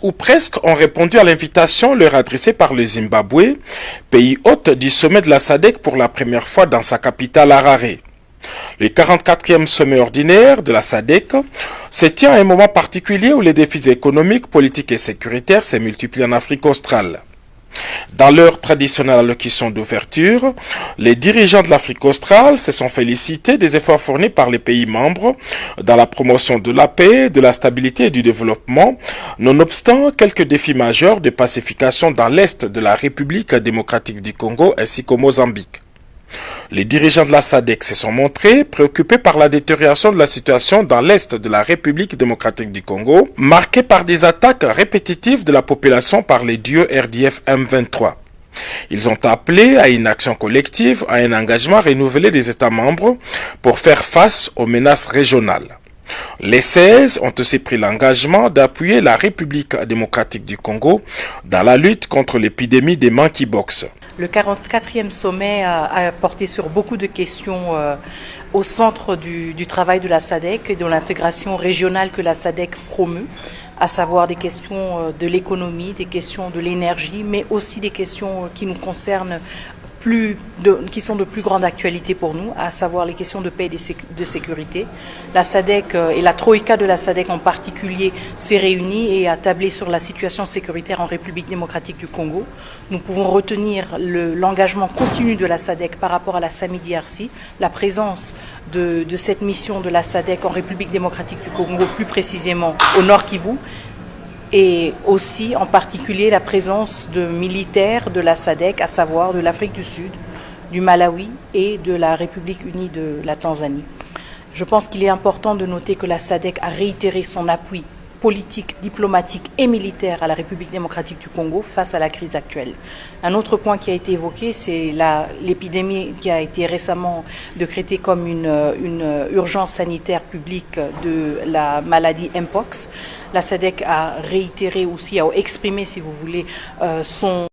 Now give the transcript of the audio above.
ou presque ont répondu à l'invitation leur adressée par le Zimbabwe, pays hôte du sommet de la SADC pour la première fois dans sa capitale Harare. Le 44e sommet ordinaire de la SADC se tient à un moment particulier où les défis économiques, politiques et sécuritaires se multiplient en Afrique australe. Dans leur traditionnelle allocution d'ouverture, les dirigeants de l'Afrique australe se sont félicités des efforts fournis par les pays membres dans la promotion de la paix, de la stabilité et du développement, nonobstant quelques défis majeurs de pacification dans l'est de la République démocratique du Congo ainsi qu'au Mozambique. Les dirigeants de la SADC se sont montrés préoccupés par la détérioration de la situation dans l'est de la République démocratique du Congo, marquée par des attaques répétitives de la population par les dieux RDF M23. Ils ont appelé à une action collective, à un engagement renouvelé des États membres pour faire face aux menaces régionales. Les 16 ont aussi pris l'engagement d'appuyer la République démocratique du Congo dans la lutte contre l'épidémie des monkeypox. Le 44e sommet a porté sur beaucoup de questions au centre du travail de la SADC et de l'intégration régionale que la SADC promeut, à savoir des questions de l'économie, des questions de l'énergie, mais aussi des questions qui nous concernent qui sont de plus grande actualité pour nous, à savoir les questions de paix et de sécurité. La SADC et la Troïka de la SADC en particulier s'est réunie et a tablé sur la situation sécuritaire en République démocratique du Congo. Nous pouvons retenir l'engagement continu de la SADC par rapport à la SAMI-DRC, la présence de cette mission de la SADC en République démocratique du Congo, plus précisément au Nord Kivu, et aussi en particulier la présence de militaires de la SADC, à savoir de l'Afrique du Sud, du Malawi et de la République unie de la Tanzanie. Je pense qu'il est important de noter que la SADC a réitéré son appui politique, diplomatique et militaire à la République démocratique du Congo face à la crise actuelle. Un autre point qui a été évoqué, c'est l'épidémie qui a été récemment décrétée comme une urgence sanitaire publique de la maladie Mpox. La SADC a réitéré aussi, a exprimé, si vous voulez, son